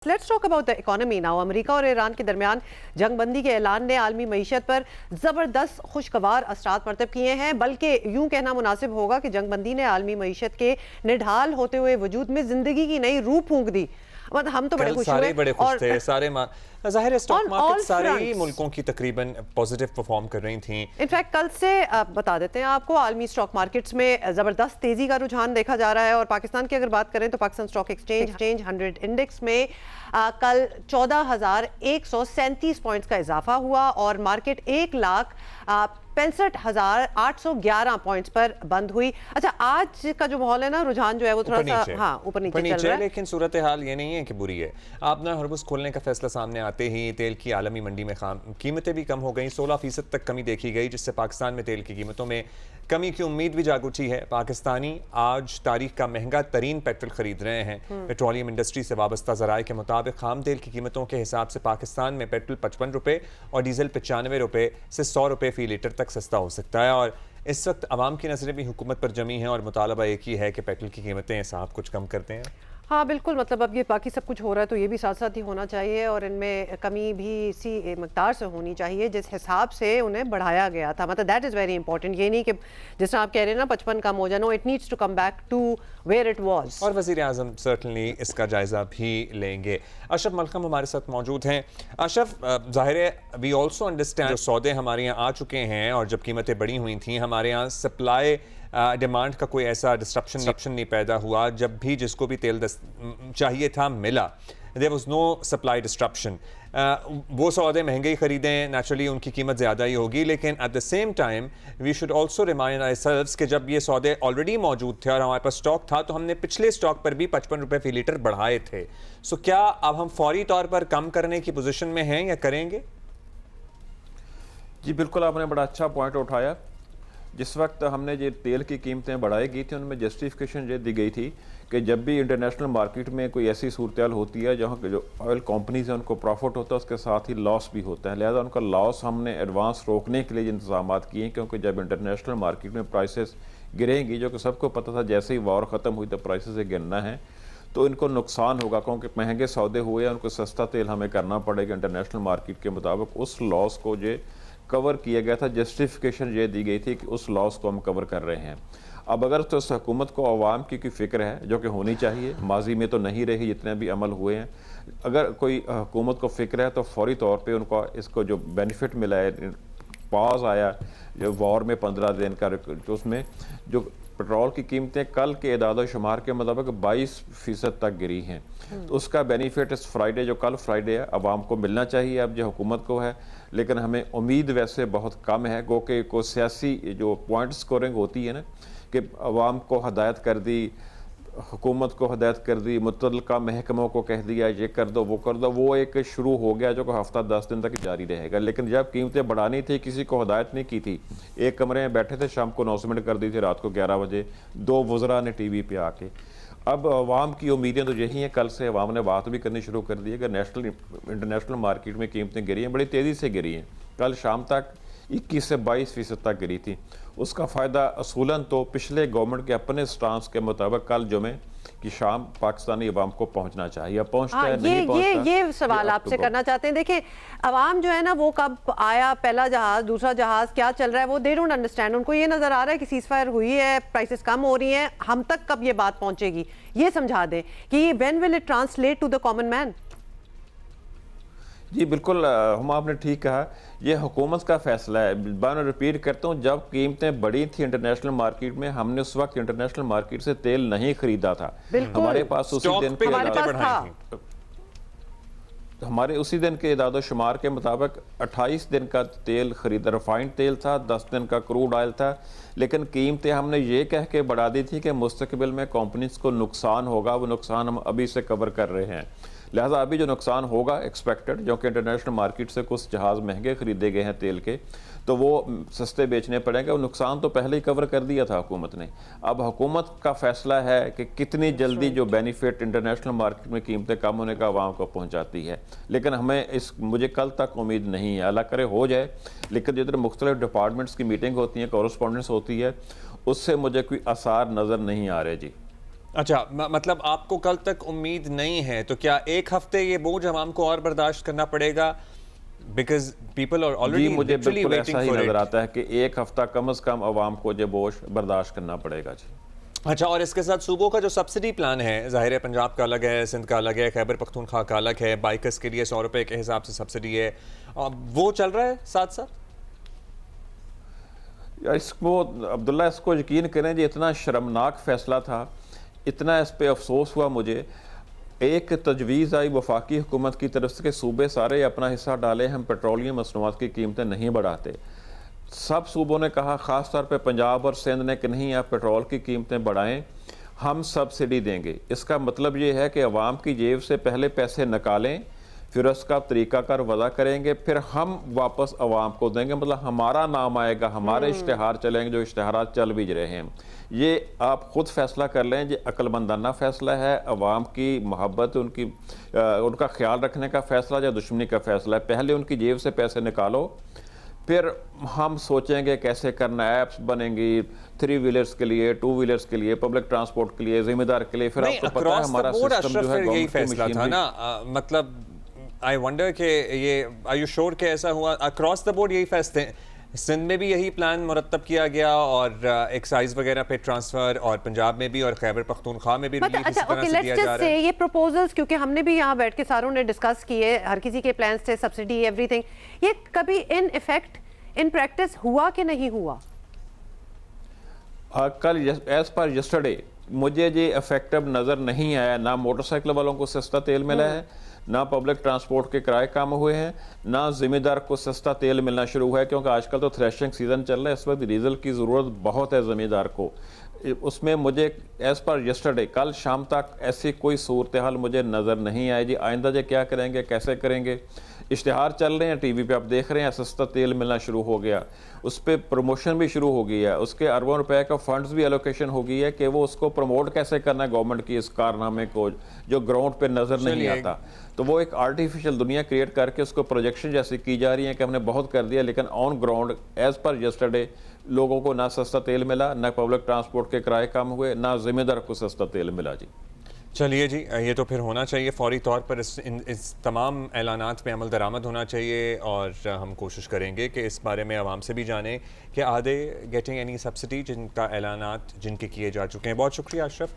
Let's talk about the economy now. America और Iran के दरमियान जंगबंदी के ऐलान ने आलमी मईशत पर ज़बरदस्त खुशगवार असरात मरतब किए हैं, बल्कि यूं कहना मुनासिब होगा कि जंगबंदी ने आलमी मईशत के निढाल होते हुए वजूद में जिंदगी की नई रूह फूंक दी। मतलब हम तो बड़े खुश हुए, बड़े खुश थे सारे। ज़ाहिर है स्टॉक मार्केट सारे ही मुल्कों की तकरीबन पॉजिटिव परफॉर्म कर रही थी। इनफैक्ट कल से बता देते हैं आपको, आलमी स्टॉक मार्केट्स में ज़बरदस्त तेजी का रुझान देखा जा रहा है। और पाकिस्तान की अगर बात करें तो पाकिस्तान स्टॉक एक्सचेंज 100 इंडेक्स में कल 14,137 पॉइंट्स का इजाफा हुआ और मार्केट 1,65,811 पॉइंट्स पर बंद हुई। अच्छा, आज का जो माहौल है ना, रुझान जो है वो थोड़ा सा ऊपर नीचे चल रहा है, लेकिन सूरत हाल ये नहीं है कि बुरी है। आप ना हरबस खोलने का फैसला सामने आते ही तेल की आलमी मंडी में कीमतें भी कम हो गई, 16% तक कमी देखी गई, जिससे पाकिस्तान में तेल की कीमतों में कमी की उम्मीद भी जाग उठी है। पाकिस्तानी आज तारीख का महंगा तरीन पेट्रोल खरीद रहे हैं। पेट्रोलियम इंडस्ट्री से वाबस्ता ज़राए के मुताबिक खाम तेल की कीमतों के हिसाब से पाकिस्तान में पेट्रोल 55 रुपये और डीजल 95 रुपये से 100 रुपये फी लीटर तक सस्ता हो सकता है। और इस वक्त आवाम की नजरें भी हुकूमत पर जमी हैं और मुतालबा एक ही है कि पेट्रोल की कीमतें साहब कुछ कम करते हैं। हाँ बिल्कुल, मतलब अब ये बाकी सब कुछ हो रहा है तो ये भी साथ साथ ही होना चाहिए और इनमें कमी भी इसी मकदार से होनी चाहिए जिस हिसाब से उन्हें बढ़ाया गया था। मतलब दैट इज़ वेरी इंपॉर्टेंट। ये नहीं कि जिस तरह आप कह रहे हैं ना 55 कम हो जाए, no, it needs to come back to where it was. और वज़ीर आज़म सर्टनली इसका जायज़ा भी लेंगे। अशरफ मलकम हमारे साथ मौजूद हैं। अशरफ, ज़ाहिर है वी ऑल्सो अंडरस्टैंड सौदे हमारे यहाँ आ चुके हैं और जब कीमतें बढ़ी हुई थी हमारे यहाँ सप्लाई डिमांड का कोई ऐसा डिस्ट्रप्शन नहीं पैदा हुआ। जब भी जिसको भी तेल चाहिए था मिला, there was no supply disruption. वो सौदे महंगे ही खरीदें, नेचुरली उनकी कीमत ज़्यादा ही होगी, लेकिन at the same time we should also remind ourselves कि जब ये सौदे ऑलरेडी मौजूद थे और हमारे पास स्टॉक था तो हमने पिछले स्टॉक पर भी 55 रुपये फी लीटर बढ़ाए थे। सो क्या अब हम फौरी तौर पर कम करने की पोजीशन में हैं या करेंगे? जी बिल्कुल, आपने बड़ा अच्छा पॉइंट उठाया। जिस वक्त हमने ये तेल की कीमतें बढ़ाई गई थी उनमें जस्टिफिकेशन ये दी गई थी कि जब भी इंटरनेशनल मार्केट में कोई ऐसी सूरत होती है जहाँ जो ऑयल कंपनीज हैं उनको प्रॉफिट होता है, उसके साथ ही लॉस भी होता है। लिहाजा उनका लॉस हमने एडवांस रोकने के लिए इंतजाम किए हैं, क्योंकि जब इंटरनेशनल मार्केट में प्राइसेस गिरेंगी, जो कि सबको पता था जैसे ही वॉर ख़त्म हुई तो प्राइसेस गिरना है, तो इनको नुकसान होगा क्योंकि महंगे सौदे हुए हैं, उनको सस्ता तेल हमें करना पड़ेगा इंटरनेशनल मार्केट के मुताबिक। उस लॉस को ये कवर किया गया था, जस्टिफिकेशन ये दी गई थी कि उस लॉस को हम कवर कर रहे हैं। अब अगर तो इस हुकूमत को अवाम की फ़िक्र है, जो कि होनी चाहिए, माजी में तो नहीं रही जितने भी अमल हुए हैं, अगर कोई हुकूमत को फ़िक्र है तो फौरी तौर पे उनको इसको जो बेनिफिट मिला है, पॉज आया जो वॉर में 15 दिन का, तो उसमें जो पेट्रोल की कीमतें कल के इदाद शुमार के मुताबिक 22% तक गिरी हैं, तो उसका बेनिफिट इस फ्राइडे, जो कल फ्राइडे है, आवाम को मिलना चाहिए। अब जो हुकूमत को है, लेकिन हमें उम्मीद वैसे बहुत कम है। गो के को सियासी जो पॉइंट स्कोरिंग होती है ना, कि आवाम को हदायत कर दी, हुकूमत को हदायत कर दी, मुतल्लिका महकमों को कह दिया ये कर दो वो कर दो, वो एक शुरू हो गया जो कि हफ्ता 10 दिन तक जारी रहेगा। लेकिन जब कीमतें बढ़ानी थी किसी को हदायत नहीं की थी, एक कमरे में बैठे थे, शाम को अनाउंसमेंट कर दी थी रात को 11 बजे 2 वज़रा ने TV पे आके। अब अवाम की उम्मीदें तो यही हैं, कल से अवाम ने बात भी करनी शुरू कर दी है कि इंटरनेशनल मार्केट में कीमतें गिरी हैं, बड़ी तेज़ी से गिरी हैं। कल शाम तक 21 से 22% तक गिरी थी। उसका फ़ायदा असूलन तो पिछले गवर्नमेंट के अपने स्टांस के मुताबिक कल जुमे की शाम पाकिस्तानी अवाम को पहुंचना चाहिए। पहुंचता है नहीं पहुंचता, ये सवाल आपसे करना चाहते हैं। देखिए, अवाम जो है ना, वो कब आया पहला जहाज, दूसरा जहाज, क्या चल रहा है, वो दे डोंट अंडरस्टैंड। उनको ये नजर आ रहा है कि सीज फायर हुई है, प्राइसेस कम हो रही हैं, हम तक कब ये बात पहुंचेगी, ये समझा दें कि when will it translate to the common man. जी बिल्कुल, हम आपने ठीक कहा, ये हुकूमत का फैसला है। मैं रिपीट करता हूँ, जब कीमतें बढ़ी थी इंटरनेशनल मार्केट में, हमने उस वक्त इंटरनेशनल मार्केट से तेल नहीं खरीदा था। हमारे पास उसी दिन के इदाद शुमार के मुताबिक 28 दिन का तेल खरीदा, रिफाइंड तेल था, 10 दिन का क्रूड ऑयल था। लेकिन कीमतें हमने ये कह के बढ़ा दी थी कि मुस्तकबिल में कंपनीज को नुकसान होगा, वो नुकसान हम अभी से कवर कर रहे हैं। लिहाजा अभी जो नुकसान होगा एक्सपेक्टेड, जो कि इंटरनेशनल मार्केट से कुछ जहाज़ महंगे खरीदे गए हैं तेल के, तो वो सस्ते बेचने पड़ेंगे। वो नुकसान तो पहले ही कवर कर दिया था हुकूमत ने। अब हुकूमत का फैसला है कि कितनी जल्दी जो बेनिफिट इंटरनेशनल मार्केट में कीमतें कम होने का आवाम को पहुंचाती है। लेकिन हमें मुझे कल तक उम्मीद नहीं है, अल्लाह करे हो जाए, लेकिन जिधर मुख्तलिफ डिपार्टमेंट्स की मीटिंग होती है, कॉरस्पॉन्डेंस होती है, उससे मुझे कोई आसार नज़र नहीं आ रहे। जी अच्छा, मतलब आपको कल तक उम्मीद नहीं है, तो क्या एक हफ्ते ये बोझ आवाम को और बर्दाश्त करना पड़ेगा? Because people R G, already मुझे लिटरली बिल्कुल वेटिंग ऐसा ही फॉर नज़र इट। आता है कि एक हफ्ता कम से कम आवाम को ये बोझ बर्दाश्त करना पड़ेगा जी। अच्छा, और इसके साथ सूबों का जो सब्सिडी प्लान है, ज़ाहिर है पंजाब का अलग है, सिंध का अलग है, खैबर पख्तूनख्वा का अलग है, बाइकर्स के लिए 100 रुपए के हिसाब से सब्सिडी है, वो चल रहा है साथ साथ? यार इसको अब्दुल्ला, इसको यकीन करें जी, इतना शर्मनाक फैसला था, इतना इस पे अफसोस हुआ मुझे। एक तजवीज़ आई वफाकी हुकूमत की तरफ से कि सूबे सारे अपना हिस्सा डालें, हम पेट्रोलियम मसनूआत की कीमतें नहीं बढ़ाते। सब सूबों ने कहा, ख़ास तौर पे पंजाब और सिंध ने, कि नहीं आप पेट्रोल की कीमतें बढ़ाएं, हम सब्सिडी देंगे। इसका मतलब ये है कि अवाम की जेब से पहले पैसे निकालें, फिर उसका तरीकाकार वज़ा करेंगे, फिर हम वापस अवाम को देंगे। मतलब हमारा नाम आएगा, हमारे इश्तहार चलेंगे, जो इश्तहारात चल भी रहे हैं। ये आप ख़ुद फैसला कर लें, ये अक्लमंदाना फ़ैसला है, अवाम की मोहब्बत, उनका ख्याल रखने का फ़ैसला या दुश्मनी का फ़ैसला है। पहले उनकी जेब से पैसे निकालो, फिर हम सोचेंगे कैसे करना। ऐप्स बनेंगी 3 व्हीलर्स के लिए, 2 व्हीलर्स के लिए, पब्लिक ट्रांसपोर्ट के लिए, जिम्मेदार के लिए। फिर नहीं, आपको पता है हमारा सिस्टम जो है यही गवर्नमेंट की फैसला था मशीनरी। ना, मतलब आई वंडर कि ये, आर यू श्योर कि ऐसा हुआ अक्रॉस द बोर्ड? यही फैसले सिंध में भी यही प्लान मुरतब किया गया, और एक्साइज वगैरह पे ट्रांसफर, और पंजाब में भी, और खैबर पख्तूनख्वा में भी मतलब रिलीफ इसी अच्छा, तरह ओके, से दिया लेट्स जा जस्ट रहा से है। ये प्रपोजल्स, क्योंकि हमने भी यहाँ बैठ के सारों ने डिस्कस किए, हर किसी के प्लान्स थे, सब्सिडी एवरीथिंग, ये कभी इन इफेक्ट इन प्रैक्टिस हुआ कि नहीं हुआ? कल एज पर यस्टरडे मुझे ये इफेक्टिव नज़र नहीं आया। ना मोटरसाइकिल वालों को सस्ता तेल मिला है, ना पब्लिक ट्रांसपोर्ट के किराए कम हुए हैं, ना ज़िम्मेदार को सस्ता तेल मिलना शुरू हुआ है, क्योंकि आजकल तो थ्रेशिंग सीज़न चल रहा है, इस वक्त डीजल की ज़रूरत बहुत है ज़िम्मेदार को। उसमें मुझे एज़ पर यस्टरडे, कल शाम तक ऐसी कोई सूरत हाल मुझे नज़र नहीं आई जी। आइंदा जो क्या करेंगे, कैसे करेंगे? इश्तिहार चल रहे हैं टीवी पे, आप देख रहे हैं सस्ता तेल मिलना शुरू हो गया, उस पर प्रमोशन भी शुरू हो गई है, उसके अरबों रुपए का फंड्स भी एलोकेशन हो गई है कि वो उसको प्रमोट कैसे करना है गवर्नमेंट की इस कारनामे को, जो ग्राउंड पे नज़र नहीं आता। तो वो एक आर्टिफिशियल दुनिया क्रिएट करके उसको प्रोजेक्शन जैसी की जा रही है कि हमने बहुत कर दिया, लेकिन on ground as per yesterday लोगों को ना सस्ता तेल मिला, ना पब्लिक ट्रांसपोर्ट के किराए कम हुए, ना जिम्मेदार को सस्ता तेल मिला जी। चलिए जी, ये तो फिर होना चाहिए फौरी तौर पर, इस तमाम ऐलानात पे अमल दरामद होना चाहिए, और हम कोशिश करेंगे कि इस बारे में आवाम से भी जानें कि are they getting any subsidy, जिनका ऐलानात जिनके किए जा चुके हैं। बहुत शुक्रिया अशरफ।